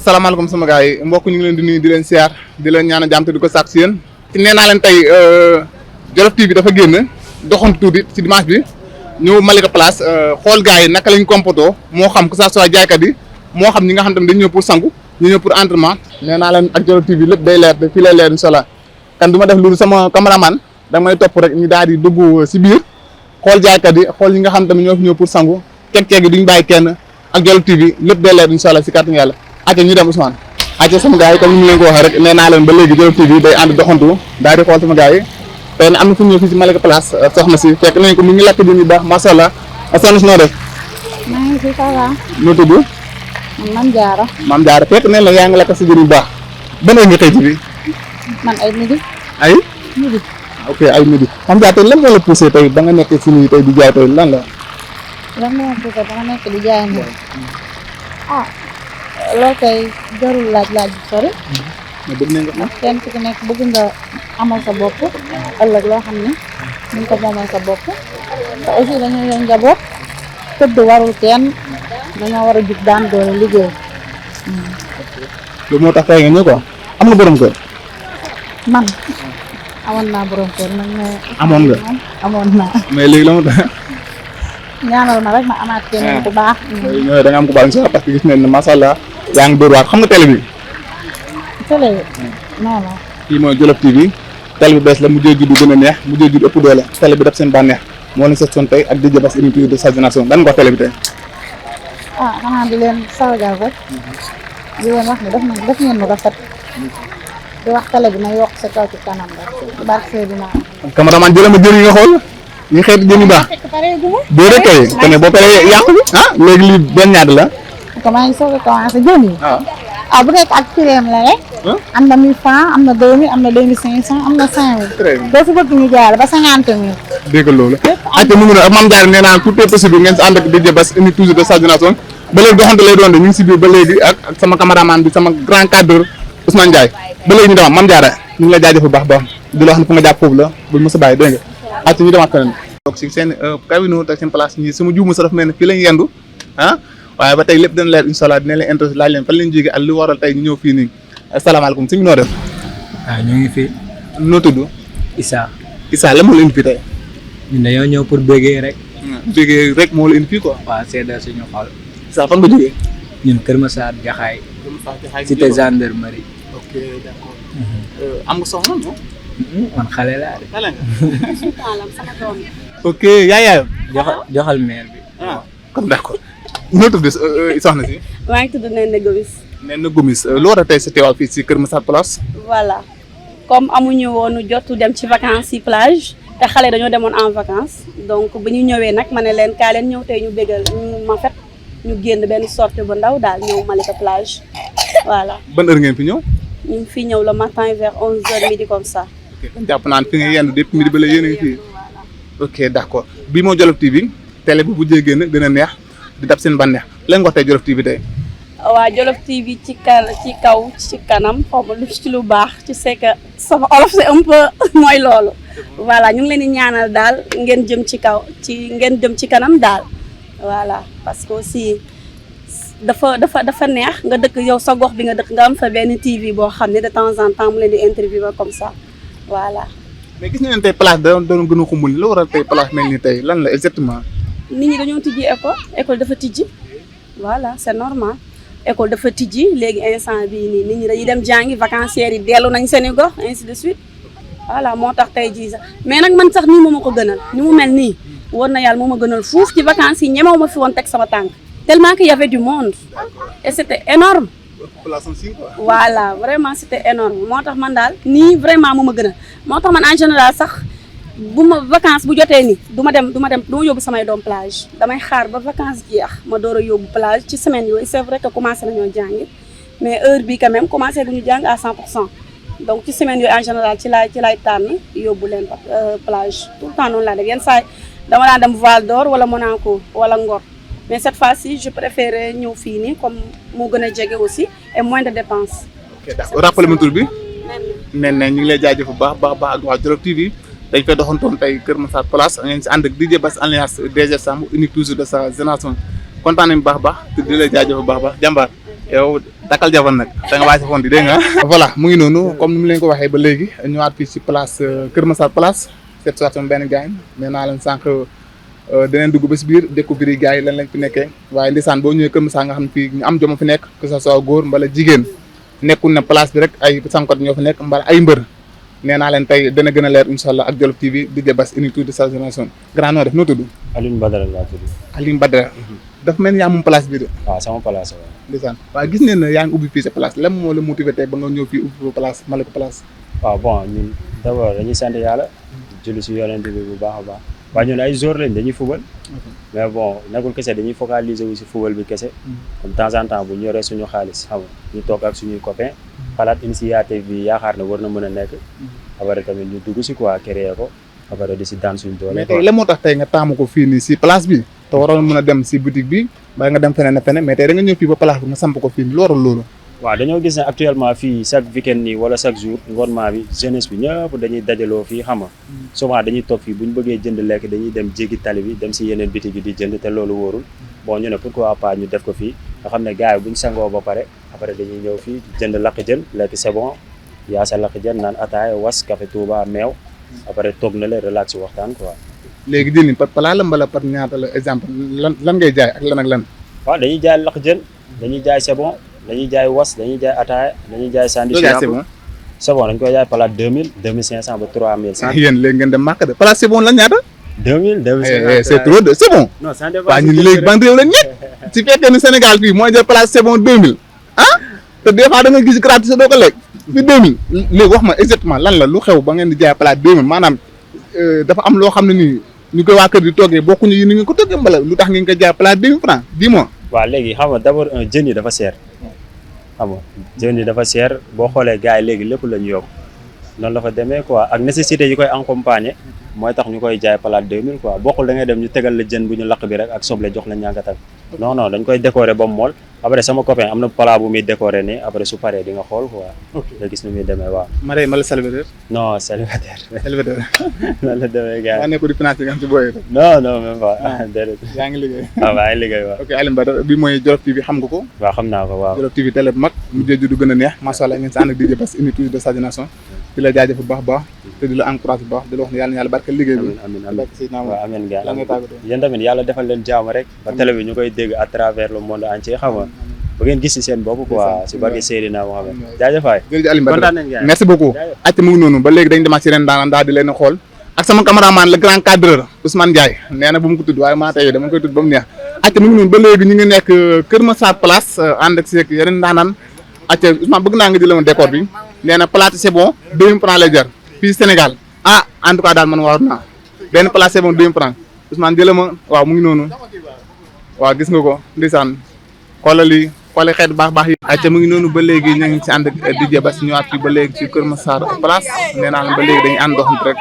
asalaamaaleykum sama gars yi mbokk ñu ngi leen di nuyu di leen siyaar di leen ñaan jàmm te di ko sàkk si yéen. nee naa leen tey Jolof TV dafa génn doxantu tuuti ci dimanche bi ñëw Malika Place xool gars yi naka lañ comportoo moo xam que ça soit jaaykat yi moo xam ñi nga xam tamit dañ ñëw pour sangu ñu ñëw pour entraînement. nee naa leen ak Jolof TV lépp day leer te fii lay leer incha allah kan du ma def loolu sama cameraman da may topp rek ñu daal di dugg si biir xool jaaykat yi xool ñi nga xam tamit ñoo fi ñëw pour sangu keeg-keeg yi duñ bàyyi kenn ak Jolof TV lépp day leer incha allah si kàttan yàlla. acca ñu dem Ousmane acca sama gars yi comme ni ñu leen ko waxee rek nee naa leen ba léegi Jolof TV day ànd doxantu daal di xool sama gars yi tey am na fu ñëw fii si Malika Place soxna si fekk nañ ko mu ngi lakk di ñu baax macha allah soxna si noo def. maa ngi fi ça va. noo tudd. man Jaara. Maam Jaara fekk nañ la yaa ngi lakk si jën bu baax ban heure nga xëy ci bi. man ay midi. ay. midi. ok ay midi Maam Jaara tey lan moo la poussé tey ba nga nekk si nii tey di jaay tey lan la. lan moo ma poussé ba nga nekk di jaay nii. ah loo koy jarul laaj bu sori. mais bëgg nañ nga xam. kenn ku nekk bëgg nga amal sa bopp ëllëg loo xam ne ni nga ko moomal sa bopp te aussi dañoo yor njaboot tëdd warul kenn dañoo war a jug daan doole liggéey. loolu moo tax tey nga ñëw quoi am na borom kër. man amoon naa borom kër nag mais. amoon nga. amoon naa. mais léegi la moo tax. ñaanal ma rek ma amaat keneen ku baax. da nga am ko baax incha allah parce que gis nañ ne macha allah yaa ngi dóor waar xam nga télé bi. télé non non. kii mooy Jolof TV télé bi bees la mujjee juddu gën a neex mujjee juddu ëpp doole télé bi def seen bànneex moo leen seet soon tey ak DJ Bass unité de sa génération dan nga wax télé bi tey. ah xanaa di leen sargal rek di leen wax ne def ngeen lu rafet di wax télé bi na yokk sa kaw ci kanam rek ci barke Seydina. cameraman jëlee ma jën yi nga xool ñu xeeti jën yu baax. boo rek kay te ne boo paree yàqu bi ah léegi lii benn ñaata la. maa ngi soog a commencé jën yi. waaw bu nekk ak prix la rek. am na 1000 francs am na 2000 am na 2500 am na 5000. très bien doo fi bëgg ñu jaay ba 50000. dégg loolu. ayca mu ngi noonu ak Mame Diarra nee naa tout est possible ngeen si ànd ak DJ Bass unité toujours de sa génération ba léegi doxante lay doon de ñu ngi si biir ba léegi ak sama cameraman bi sama grand cadre Ousmane Ndiaye ba léegi ñu demaat Mame Diarra ñu ngi lay jaajëf bu baax ba di la wax ne fu nga jàpp foofu la bul mos a bàyyi dégg nga ayca ñu demaat keneen. donc si seen kawino ak seen place ñi sama juuma sa dafa mel ne fii lañ yendu ah waaye ba tey lépp dana leer incha allah dina leen intéressé laaj leen fan lañ jógee ak lu waral tey ñu ñëw fii nii asalaamaaleykum sëñ bi noo def. waaw ñu ngi fi. noo tudd. Issa. Issa la moo la indi fii tey. ñun dañoo ñëw pour bégee rek. bégee rek moo la indi fii quoi. waaw seedal suñu xol. Issa fan nga jógee. ñun Kër Massar Jaxaay. cité gendarmerie. ok d'accord. am nga soxna non. man xale laa de. xale nga. ok yaay. joxal maire bi. kon d'accord. noo tudd soxna si. maa ngi tudd Néné Gomis. Néné Gomis lu war a tey sa teewaal fii si Kër Massar Place. voilà comme amuñu woonu jotu dem ci vacances yi plage te xale dañoo demoon en vacances donc bu ñu ñëwee nag ma ne leen kaa leen ñëw tey ñu bégal ñu ma fet ñu génn benn sortie bu ndaw daal ñëw Malika Plage voilà. ban heure ngeen fi ñëw. ñu ngi fi ñëw le matin vers 11h midi comme ça. ok kon jàpp naan fi nga yendu depuis midi ba la yéen a ngi fii. ok d'accord bii moo Jolof TV télé bi bu jee génn gën a neex di dab seen bànneex lan nga wax tey Jolof TV tey. waa Jolof TV ci kaw ci kanam xaw ma lu ci lu baax ci c'est que sama olof c'est un peu mooy loolu voilà ñu ngi leen di ñaanal daal ngeen jëm ci kaw ngeen jëm ci kanam daal voilà parce que aussi dafa neex nga dëkk yow sa gox bi nga dëkk nga am fa benn TV boo xam ne de temps en temps mu leen di interviewer comme ça voilà. mais gis nañ ne tey place da doon gën a xumbul ni la waral tey place mel ni tey lan la exactement. nit ñi dañoo tijji école dafa tijji voilà c'est normal. école dafa tijji léegi instant bii nii nit ñi dañuy dem jàngi vacancières yi dellu nañ seen i gox ainsi de suite voilà moo tax tey jii sax mais nag man sax nii moo ma ko gënal ni mu mel nii war na yàlla moo ma gënal fuuf ci vacances yi ñemewu ma fi woon teg sama tànk tellement que y avait du monde et c'était énorme voilà vraiment c'était énorme moo tax man daal nii vraiment moo ma gënal moo tax man en général sax bu ma vacances bu jotee nii du ma yóbbu samay doom plage damay xaar ba vacances jeex ma door a yóbbu plage ci semaine yooyu c'est vrai que commencé nañoo jàngi mais heure bi quand même commencé duñu jàng à 100% donc ci semaine yooyu en général ci laay tànn yóbbu leen plage tout le temps noonu laa def yenn saa dama daan dem Val d'Or wala Monaco wala Ngor mais cette fois-ci je préférais ñëw fii nii comme moo gën a jege aussi et moins de dépenses. ok d'accord rappelé ma tur bi. Néné ñu ngi lay jaajëf bu baax ak waa Jolof TV. dañ fay doxantoon tey Kër Massar Place ngeen si ànd ak DJ Bass alliance DG Samb unique toujours de sa génération kontaan nañu bu baax te di la jaajëf bu baax jàmbaar yow takkal jabar nag da nga waaj a fonti dégg nga. voilà mu ngi noonu comme ni mu leen ko waxee ba léegi ñëwaat fii si place Kër Massar place cette soit sama benn gars nee naa leen sànq dinañ dugg ba si biir découvrir gars yi lan lañ fi nekkee waaye ndeysaan boo ñëwee Kër Massar nga xam ne fii ñu am jom fi nekk que ça soit góor mbala jigéen nekkul na place bi rek ay sànqat ñoo fi nekk mbala ay mbër nee naa leen tey dana gën a leer incha allah ak Jolof TV di Bass unité de sa génération grand noo def noo tudd. Alioune Badara laa tudd. Alioune Badara. dafa mel ni yaa moom place bi de. waaw sama place la. ndeysaan waaw gis neen ne yaa ngi ubbi fii sa place lan moo la motivé tey ba nga ñëw fii ubbi place Malika place. waaw bon ñun d'abord dañuy sant yàlla. julli si yonent bi bu baax a baax. waaye ñun ay joueurs lañ dañuy fubal. mais bon nekkul kese dañuy focaliser wu si fubal bi kese. comme temps en temps bu ñu yoree suñu xaalis xam nga ñu toog ak suñuy copains. xalaat initiative bi yaakaar ne war na mën a nekk. après tamit ñu dugg si quoi créer ko. après di si daan suñu doole. mais tey la moo tax tey nga taamu ko fii nii si place bi. te waroon mën a dem si boutique bi ba nga dem feneen feneen mais tey da nga ñëw fii ba place bi nga samp ko fii nii loolu loolu. waaw dañoo gis ne actuellement fii chaque weekend nii wala chaque jour ngoonnement bi jeunesse bi ñëpp dañuy dajaloo fii xam nga souvent dañuy toog fii bu ñu bëggee jënd lekk dañuy dem jéggi tali bi dem si yeneen boutique yi di jënd te loolu wóorul bon ñu ne pourquoi pas ñu def ko fii nga xam ne gars yi bu ñu sangoo ba pare après dañuy ñëw fii jënd lakk jën lekk c'est bon yaa sa lakk jën naan ataaya was café Touba meew après toog na la relax waxtaan quoi. léegi jën par plat la mbala par ñaata la exemple lan ngay jaay ak lan ak lan. waaw dañuy jaay lakk jën dañuy jaay c'est bon dañuy jaay was dañuy jaay ataaya dañuy jaay sandwich c'est bon dañ koy jaay palaat 2000 2500 ba 3500. yéen léegi ngeen dem màkk de palaat c'est bon lan ñaata. 2000 2500 c'est trop de c'est bon. non ça dépend waaw ñun léegi ban réew lañ ñett si fekkee ni Sénégal fii mooy jël palaat c'est bon 2000 ah te des fois da nga gis gratis sa doo ko lekk fi 2000 léegi wax ma exactement lan la lu xew ba ngeen di jaay palaat 2000 maanaam dafa am loo xam ne nii ñu koy waa kër di toggee bokkuñu yi ni ngeen ko toggee mbala lu tax ngeen ko jaay palaat 2000 francs dis-moi. waaw léegi xam nga d'abord jën yi dafa seer xam nga jën yi dafa seer boo xoolee gars yi léegi lépp la ñu yokk noonu la fa demee quoi ak nécessité yi koy accompagner mooy tax ñu koy jaay palaat 2000 quoi bokkul da ngay dem ñu tegal la jën bu ñu lakk bi rek ak soble jox la ñànkatam non non dañ koy décorer ba mu mool après sama copain am na plat bu muy décorer nii après su paree di nga xool quoi. nga gis nu muy demee waaw. Marème ma la célibataire. non célibataire. célibataire. noonu la demee gars yi. maa nekk di financé nga xam ci booyee. non non même pas déedéet. yaa ngi liggéey. waaw maa ngi liggéey waaw. ok Alioune Badara bi mooy Jolof TV xam nga ko. waaw xam naa ko waaw. Jolof TV télé bu mag mujjee ju du gën a neex macha allah ngeen si ànd ak DJ Bass unité de sa génération di la jaajëf bu baax a baax te di la encouragé bu baax di la wax ne yàlla na yàlla barkeel liggéey bi. amiin waaw amiin gars la ngay tàggatoo. yéen tamit yàlla defal leen jaam rek ba télé bi ñu koy dégg à travers le monde entier xam nga ba ngeen gis ci seen bopp quoi si barke Seydina Mohamed jaajëfaay jërëjëf Alioune Badara kontaan nañ gars merci beaucoup acca mu ngi noonu ba léegi dañ demaat si ren daanaan daal di leen xool ak sama cameraman le grand cadreur Ousmane Ndiaye nee na bu mu ko tudd waaye maa tey dama koy tudd ba mu neex acca mu ngi noonu ba léegi ñu ngi nekk Kër Massar place ànd ak seeg yeneen daanaan acca Ousmane bëgg naa nga jëlee ma décor bi nee na plate c'est bon 2000 francs lay jar fii Sénégal ah en tout cas daal man waaru naa benn plate c'est bon 2000 francs Ousmane jëlee ma waaw mu ngi noonu waaw gis nga ko ndeysaan xoolal lii xoolal xeet baax baax yi acca mu ngi noonu ba léegi ñu ngi ci ànd ak DJ Bass ñëwaat fii ba léegi ci Kër Massar place nee naa leen ba léegi dañuy ànd doxantu rek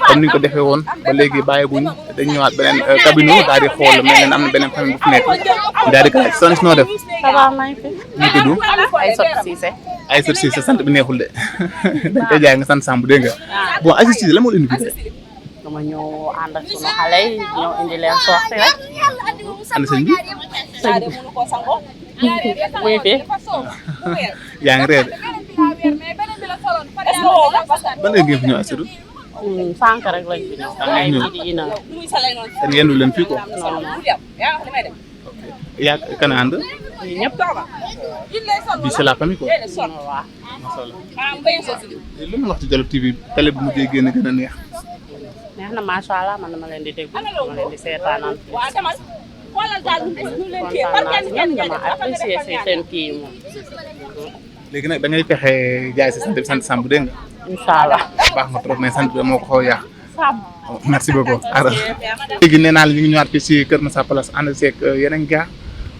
comme ni ñu ko defee woon ba léegi bàyyiwuñ dañ ñëwaat beneen cabinet daal di xool mel ne am na beneen famille bu fi nekk daal di ko laaj soxna si noo def. ça va maa ngi fi. ñu tudd. Aïssatou Cissé. Aïssatou Cissé sant bi neexul de dañ koy jaay nga sant Samb dégg nga bon Aïssatou Cissé la moo indi fii tey. dama ñëw ànd ak sunu xale yi ñëw indi leen sorti rek. ànd sëñ bi. sëñ bi muy fi. yaa ngi réer. ban heure ngeen fi ñëw Aïssatou. sànq rek lañ fi ñëw. ay ñëw. ji di ina. te yendu leen fii quoi. non non. yaa kan a ànd. ñun ñëpp. bi c'est la famille quoi. waaw. macha allah. lu mu wax ci Jolof TV télé bi mujjee génn gën a neex. neex na macha allah man dama leen di déglu dama leen di seetaanal. kontaan naa si ñoom dama apprécier si seen kii moom. léegi nag da ngay fexe jaay si sant bi sant Samb dégg nga. incha allah. baax nga trop mais sant bi moo ko xaw a yàq. Samb. merci beaucoup. léegi nee naa la ñu ngi ñëwaat fii si Kër Massar place ànd seeg yeneen gars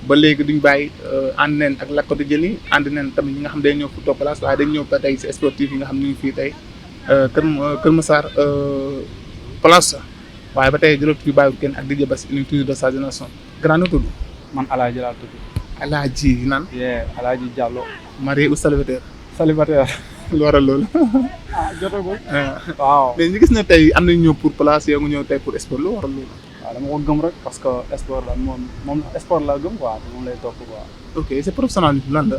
ba léegi duñ bàyyi ànd neen ak lakk di jëli ànd neen tamit ñi nga xam day ñëw pour toog place waaye dañ ñëw ba tey si sportif yi nga xam ñu ngi fii tey Kër Massar place waaye ba tey Jolof TV bàyyiwul kenn ak DJ Bass unité de sa génération grand nu tudd. man Alaaji laa tudd. Alaaji nan. Alaaji Diallo. marié ou célibataire. célibataire. lu waral loolu. jotagul. waaw. mais ñu gis ne tey am nañ ñëw pour place yow nga ñëw tey pour sport lu waral loolu. waaw dama ko gëm rek parce que sport la moom sport la gëm quoi moom lay topp quoi. ok c'est professionnel lan la.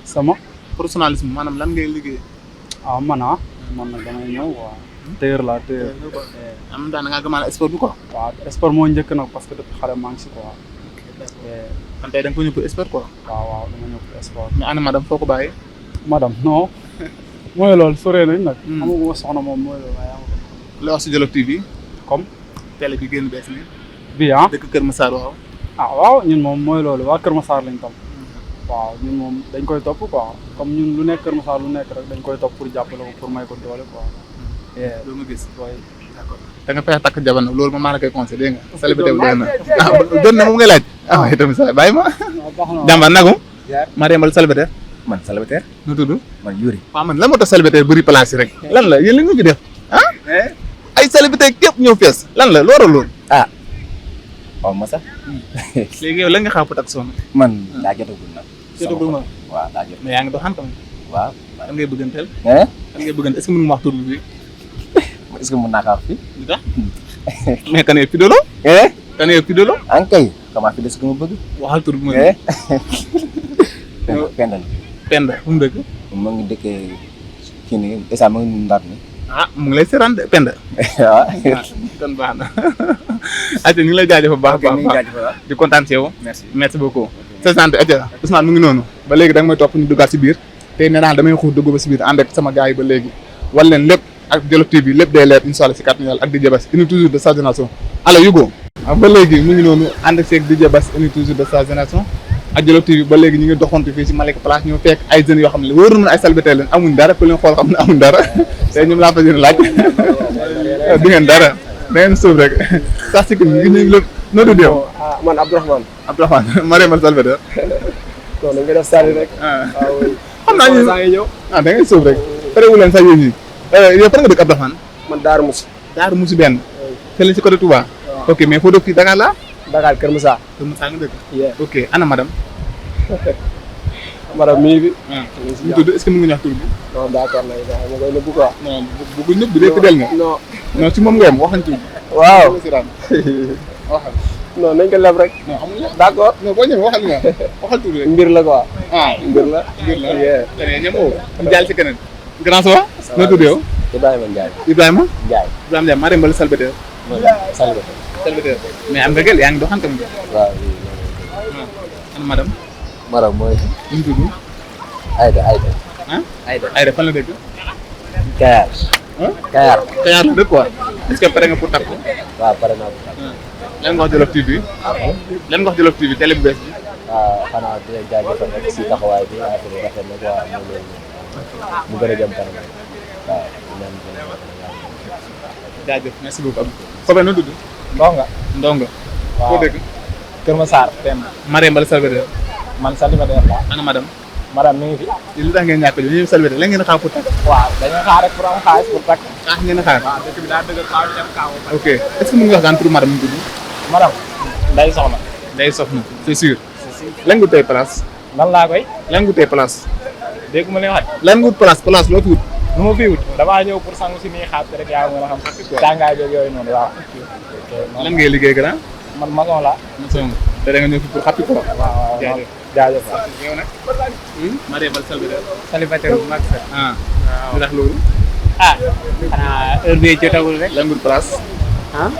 sama. professionnalisme maanaam lan ngay liggéey. man nag damay ñëw quoi. téer la téer. am daan nga gëmal sport bi quoi. waaw sport moo njëkk nag parce que depuis xale maa ngi si quoi. kon tey da nga ko ñëw pour sport quoi. waaw dama ñëw pour sport. mais ana madame foo ko bàyyi. madame non mooy loolu sore nañ nag. amaguma soxna moom mooy loolu waaye amaguma. la wax si Jolof TV. comme. télé bi génn bees ni bi dëkk Kër Massar waaw. waaw ñun moom mooy loolu waa Kër Massar lañ topp. waaw ñun moom dañ koy topp quoi comme ñun lu nekk Kër Massar lu nekk rek dañ koy topp pour jàppale ko pour may ko doole quoi. loolu nga gis. waaye d'accord da nga fexe takk jabar nag loolu moom maa la koy conseillé dégg nga. célibataire bi doy na doon na moom ngay laaj. waaye tamit sax bàyyi ma. jàmbaar nagum. maa demal célibataire. man célibataire. nu tudd. man Yuri. waaw man lan moo tax célibataire bëri place yi rek. lan la yéen li nga fi def ay célibataire képp ñëw fees lan la loolu loolu. waaw ma sax. léegi yow lan nga xaar pour takk soxna. man daa jotagul nag. jotagul ma waaw daa jot. mais yaa ngi doxaan tamit. waaw. lan ngay bëgganteel. est lan ngay bëgganteel est-ce que mën nga wax tur bi. ce que mën naa ko wax fii. lu tax mais kan yow Pidolo. kan yow Pidolo. en kay comment fi des ko ma bëgg. waxal tur bi mooy. Penda la. Penda fu mu dëkk. ma ngi dëkkee kii nii instant ma ngi Ndar ni. mu ngi lay seetaan de Penda. waaw. kon baax na. ayca ñu ngi lay jaajëfal baax a baax di kontaan ci yow. merci beaucoup. sa santé ayca Ousmane mu ngi noonu. ba léegi da nga may topp ñu duggaat si biir. tey nee naa damay xuus dugg ba si biir ànd ak sama gars yi ba léegi. wal leen lépp ak Jolof TV lépp day leer incha allah si kàttanu yàlla ak DJ Bass uni toujours de sa génération. allo Yugo. ba léegi mu ngi noonu ànd ak seeg DJ Bass uni toujours de sa génération. ak Jolof TV ba léegi ñu ngi doxantu fii si Malika Place ñu fekk ay jeunes yoo xam ne wóor na ay célibataire leen amuñ dara ku leen xool xam ne amuñ dara tey ñoom laa fas yéene laaj di ngeen dara da ngeen suuf rek sax si kii bi ñu ngi noo tudd yow. man Abdourahmane. Abdourahmane ma remal célibataire. kon da nga def sali rek. waaw xam naa ñu saa ngi ñëw. da ngay suuf rek parewu leen sax yéen ñi yow fan nga dëkk Abdourahmane. man Darou Moussi. Darou Moussi benn. fële si côté Touba. ok mais foo dëkk fii Dakar la. Dakar Kër Moussa. Kër Moussa nga dëkk. ok ana madame. madame mi ngi fi. ñu tudd est-ce que mën nga ñu wax tur bi. non d'accord nañ ko ma koy nëbbu quoi. non bëgguñ nëbb bi dee fidèle nga. non non si moom nga yem waxañ tur bi. waaw waxal. non nañ ko leb rek. non amul la. d'accord. non boo ñëwee waxal nga waxal tur bi rek. mbir la quoi. mbir la. très ñam oo ñu jàll si keneen. grand soir. noo tudd yow. Ibrahima Ndiaye. Ibrahima. Ndiaye. Ibrahima Ndiaye maa dem bala célibataire. célibataire. célibataire mais am nga gel yaa ngi doxaan tamit. waaw. ana madame. Maram mooy. ñu tudd. Aïda. Aïda fan la dëkk. Kayar. Kayar. Kayar la dëkk quoi. est-ce que pare nga pour takk. waaw pare naa ko. lan nga wax Jolof TV. lan nga wax Jolof TV télé bu bees bi. waaw xanaa di leen jaajëfal rek si taxawaay bi affaire yi rafet na quoi mu gën a jëm kanam waaw. jaajëf merci beaucoup. Sobe na dudd. Ndonga. Ndonga. waaw foo dëkk. Kër Massar. Marème Bala célibataire. man célibataire la. ana madame. madame mi ngi fi. li tax ngeen ñàkk a ñëw célibataire lan ngeen xaar pour takk. waaw dañuy xaar rek pour am xaalis pour takk. ngeen xaar. waaw dëkk bi daa dëgg kaaw dem kaaw. ok est-ce que mën nga wax daan turu madame mu tudd. madame. Ndeye Soxna. Ndeye Soxna c'est sûr. lan nga tey place. nan laa koy. lan nga tey place. dégg ma li nga xam. lan nga wut place loo fi wut. nu ma fi wut damaa ñëw pour sangu si nii xaar rek yaa ngi mën a xam. tàngaay beeg yooyu noonu waaw. lan ngay liggéey grand. man maçon laa. maçon te da nga ñëw fi pour xappi quoi. waaw jaajëf jaajëf waaw. yow nag. Marème Bala célibataire. célibataire bu mag sax. lu tax loolu. xanaa heure bii jotagul rek. lan nga wut place.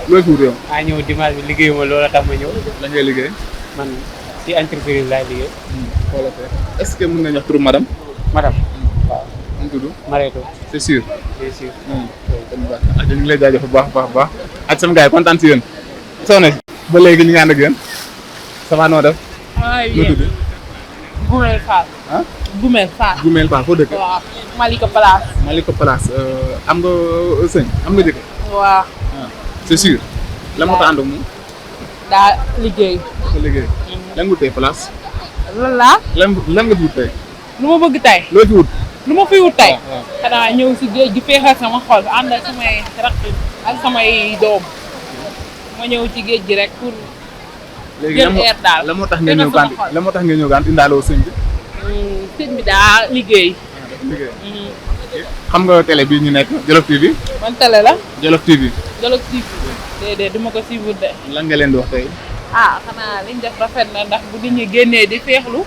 loo fi wut yow. ñëw dimanche bi liggéeyuma loolu tax ma ñëw. lan ngay liggéey. man ci entreprise laay liggéey. est-ce que mën nga ñu wax turu madame. madame. waaw mu tudd. Mareeto. c'est sûr. bien sûr. ñu ngi lay jaajëf bu baax ak sama gars yi kontaan si yéen. soxna si. ba léegi ñu ngi ànd ak yéen. ça va noo def. noo tudd. Goumel Fall. Goumel Fall. Goumel Fall foo dëkk. waaw Malika Place. Malika Place am nga sëñ am nga jëkkër. waaw. c'est sûr. lan moo tax ànd ak moom. daa liggéey. dafa liggéey. lan nga wut tey place. lan nga fi wut tey. lu ma bëgg tey. loo fi wut. lu ma fi wut tey. xanaa ñëw si géej gi féexal sama xol ànd ak samay rakk ak samay doom ma ñëw ci géej gi rek pour. léegi jël air daal la moo tax ngeen ñëw gànt la moo tax ngeen ñëw gànt indaaloo sëñ bi. sëñ bi daa liggéey. xam nga télé bii ñu nekk Jolof TV. man télé la. Jolof TV. Jolof TV. déedéet du ma ko suivre de. lan nga leen di wax tey. xanaa liñ def rafet na ndax bu nit ñi génnee di féexlu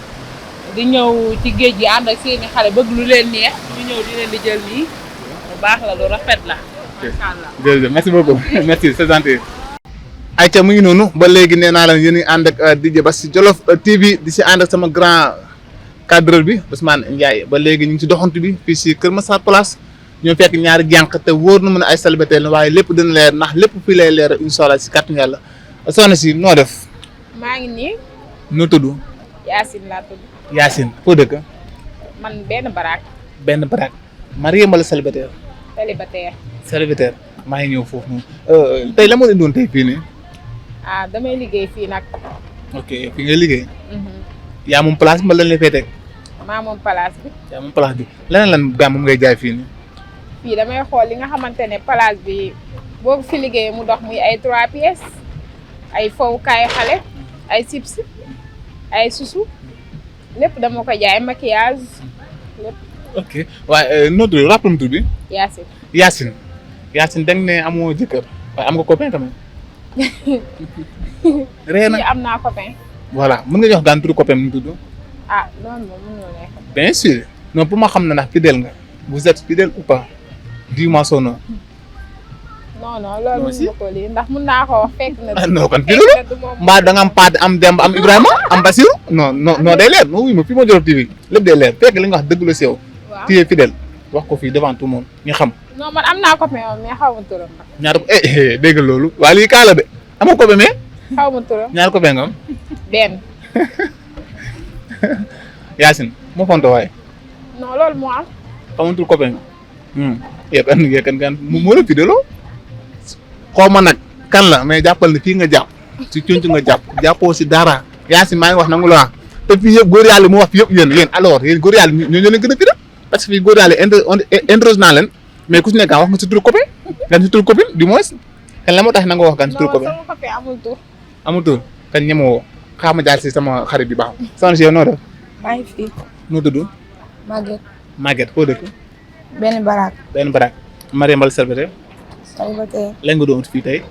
di ñëw ci géej gi ànd ak seeni xale bëgg lu leen neex ñu ñëw di leen di jël nii lu baax la lu rafet la. macha allah jërëjëf merci beaucoup merci c'est gentil. ayca mu ngi noonu ba léegi nee naa leen yéen a ngi ànd ak DJ Bass si Jolof TV di si ànd ak sama grand cadreur bi Ousmane Ndiaye ba léegi ñu ngi si doxantu bi fii si Kër Massar Place ñoo fekk ñaari jànq te wóor na mën a ay célibataire la waaye lépp dina leer ndax lépp fii lay leer incha allah si kàttan yàlla soxna si noo def. maa ngi nii noo tudd. Yacine laa tudd. Yacine foo dëkk. man benn baraak. benn baraak. marié mbala célibataire. célibataire. célibataire maa ngi ñëw foofu noonu tey la moo leen doon tey fii nii. ah damay liggéey fii nag. ok fi ngay liggéey. yaa moom place bi mbala lañ lay fay teg. maa moom place bi. yaa moom place bi leneen lan gaa moom ngay jaay fii nii. fii damay xool li nga xamante ne place bi boobu fi liggéey mu dox muy ay 3 pièces ay fowukaayu xale ay chips ay susu lépp dama ko jaay maquillage lépp. ok waaye noo tudd rappel tur bi. Yacine. Yacine Yacine da nga ne amoo jëkkër waaye am nga copain tamit. ree na fii am naa copain. voilà mën nga jox gaan turu copain mu tudd. ah loolu moom mën nga nekk. bien sûr non pour ma xam ne ndax fidèle nga vous êtes fidèle ou pas dis-moi son nom. non non loolu mën nga ko lii ndax mën naa ko wax fekk na. ah non kon fidèle mbaa da nga am Paate am Demba am Ibrahima am Basirou non non non day leer non oui ma fii ma Jolof TV lépp day leer fekk li nga wax dëgg la si yow. waaw tu es fidèle wax ko fii devant tout le monde ñu xam. non man am naa copain woon mais xaw ma turam nag. ñaar dégg nga loolu waa lii kaa la de amoo copain mais. xaw ma turam. ñaar copain nga am. benn. Yacine moo fonto waaye. non loolu moo am. xamantul copain nga. kan mu moo la fidéloo xaw ma nag kan la mais jàppal ne fii nga jàpp si cunc nga jàpp jàppoo si dara Yacine maa ngi wax nangu la wax te fii yëpp góor yàlla mu wax fi yëpp yéen alors yéen góor yàlla ñoo leen gën a fidèle parce que fii góor yàlla introse naa leen mais ku si nekk wax nga si turu copain gan si turu copine du moins kan la moo tax na nga wax gan si turu copain. non sama copain amul tur. amul tur kan ñemoo xaaral ma jaar si sama xarit bi baax soxna si yow noo def. maa ngi fi. noo tudd. Maguette. Maguette foo dëkk. benn baraak. benn baraak. marié mbala célibataire. célibataire. lan nga doon fii tey.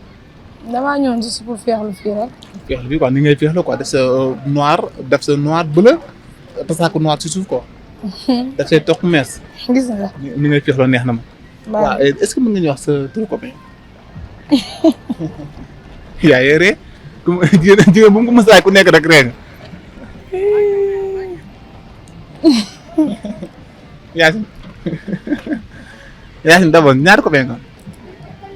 damaa ñëwoon juste pour féexlu fii rek. féexlu bi quoi ni ngay féexlu quoi def sa noir bleu tasaako noir si suuf quoi. daf say toog mees. gis nga. ni ngay féexloo neex na ma. waaw est-ce que mën nga ñu wax sa turu copain. yaa ngi ree jigéen bu mu ko mësaay ku nekk rek ree nga. Yacine d'abord ñaata copain nga.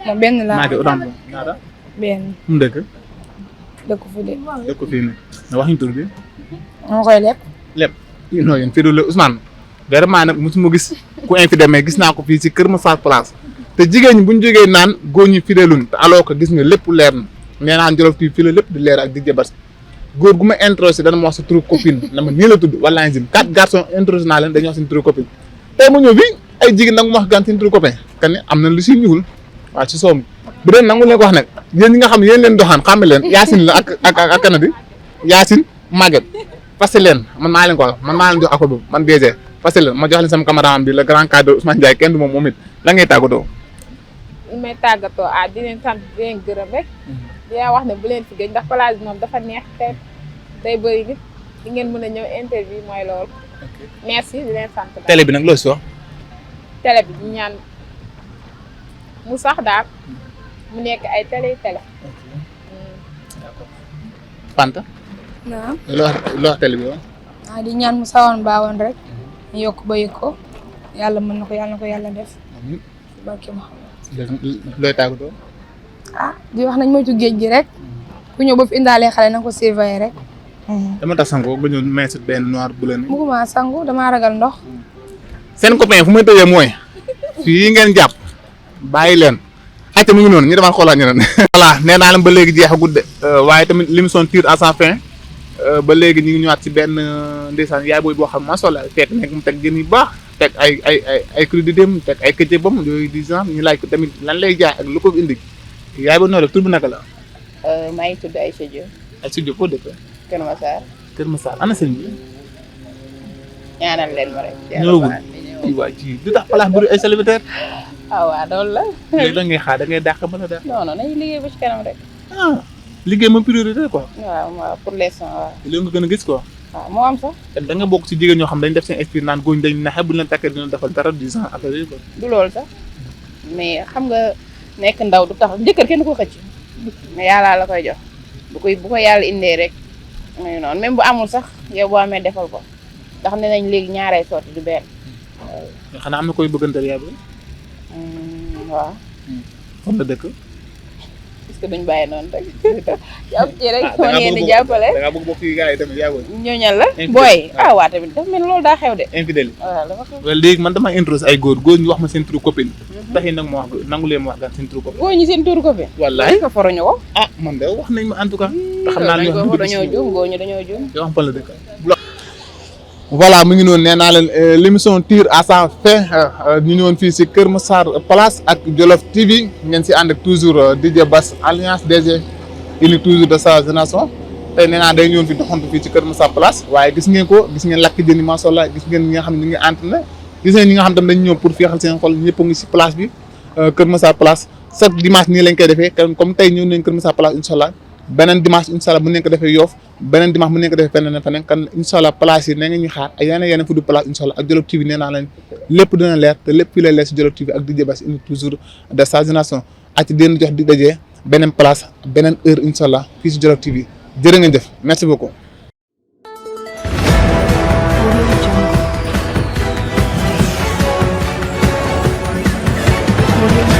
moom benn laa. maa ngi autant ñaata. benn. mu dëkk. dëkk fu de. dëkk fii nii nga wax ñu tur bi. moo koy lépp. lépp non yéen fii la Ousmane vraiment nag mosuma gis ku infidèle mais gis naa ko fii si Kër Massar Place te jigéen ñi bu ñu jógee naan góor ñi fidèluñ te alors que gis nga lépp leer na nee naa Jolof TV fii la lépp di leer ak DJ Bass góor gu ma introsé dana ma wax sa turu copine na ma nii la tudd wala nzim 4 garçons introsé naa leen dañuy wax seen turu copine tey ma ñëw fii ay jigéen nag mu wax gan seen turu copain kan ne am na lu si ñuul waaw ci soom bu dee nangu leen ko wax nag yéen ñi nga xam ne yéen leen doxaan xàmme leen Yacine la ak kanadi Yacine Maguette parce que leen man maa leen ko wax man maa leen jox accord boobu man DG parce que leen ma jox leen sama cameraman bi le grand cadre Ousmane Ndiaye kenn du moom it la ngay tàggatoo. li may tàggatoo di leen sant di leen gërëm rek. di leen wax ne bu leen fi gëj ndax place bi moom dafa neex te day bëri nit di ngeen mën a ñëw interview mooy loolu. merci di leen sant. télé bi nag loo si wax. télé bi ñu ñaan mu sax daal mu nekk ay télé. Fanta. waaw. loo wax télé bi woon. di ñaan mu sawoon baawoon rek ñu yokk ba yëg ko yàlla mën na ko yàlla def. barke Muhammad. looy tàggatoo. di wax nañ moytu géej gi rek ku ñëw ba fi indaalee xale na ko surveiller rek. dama tax sango ba ñu may benn noir bu leen. bëgguma sangu damaa ragal ndox. seen copain fu may tëjee mooy fii ngeen jàpp bàyyi leen ayca mu ngi noonu ñu demal xoolaat ñeneen. voilà nee naa leen ba léegi jeexagut de waaye tamit l'émission tire à sa fin ba léegi ñu ngi ñëwaat ci benn ndeysaan yaay booy boo xam macha allah fekk nekk mu teg jën yu baax teg ay crudités teg ay këccëbam yooyu di genre ñu laaj ko tamit lan lay jaay ak lu ko indi yaay ba noo def tur bi naka la. maa ngi tudd Aïcha Diop. Aïcha Diop foo dëkk. Kër Massar. Kër Massar ana sëñ bi. ñaanal leen ma rek. ñëwagul kii waa ji du tax place bëri ay célibataire. waaw loolu la. léegi da ngay xaar da ngay dàq mën a dàq. non nañu liggéey ba ci kanam rek. liggéey ma priorité quoi. waaw pour l'instant waaw. léegi nga gën a gis quoi. waaw moo am sax. te da nga bokk si jigéen ñoo xam dañ def seen esprit naan góoñ dañ naxe bu ñu leen takkee dina defal dara du genre affaire yi quoi. du loolu sax mais xam nga nekk ndaw du tax jëkkër kenn du ko xëcc mais yàlla la koy jox bu ko yàlla indee rek muy noonu même bu amul sax yow boo amee defal ko ndax nee nañ léegi ñaaree sotti du benn. xanaa am na koy bëggantal yaa bi. waaw. fan la dëkk. est-ce que duñ bàyyi noonu rek. jàpp ci rek ma ngeen di jàppale. da ngaa bëgg bokk yi gars yi tamit yaa ngi ñooñal la. booy waa tamit dafa mel loolu daa xew de. infidèle. waaw dafa xew. wala léegi man damaa introsé ay góor ñu wax ma seen turu copine. tax yi nag ma wax nangu leen ma wax gan seen turu copine. góor ñi seen turu ko fi. wallaay ko foroñu ko. ah man de wax nañ ma en tout cas. te xam naa dañ ko dañoo juum góor ñi dañoo juum. yoo xam fan la dëkk. voilà mu ngi noonu nee naa leen l'émission tire à sa fin ñu ñëwoon fii si Kër Massar Place ak Jolof TV ngeen si ànd ak toujours DJ Bass alliance DG uni toujours de sa génération tey nee naa day ñëwoon fi doxantu fii ci Kër Massar Place waaye gis ngeen ko gis ngeen lakk jën yi macha allah gis ngeen ñi nga xam ne ñu ngi entraîné gis ngeen ñi nga xam tam dañu ñëw pour féexal seen xol ñëpp a ngi si place bi Kër Massar Place chaque dimanche nii lañ koy defee comme tey ñëw nañ Kër Massar Place incha allah beneen dimanche incha allah bu nekk defee Yoff beneen dimanche bu nekk defee feneen kan incha allah place yi nee nga ñu xaar ak yeneen fu du place incha allah ak Jolof TV nee naa leen lépp dina leer te lépp fii lay leer si Jolof TV ak DJ Bass indi toujours de sa génération ak ci dina jox di dajee beneen place beneen heure incha allah fii si Jolof TV jërë ngeen jëf merci beaucoup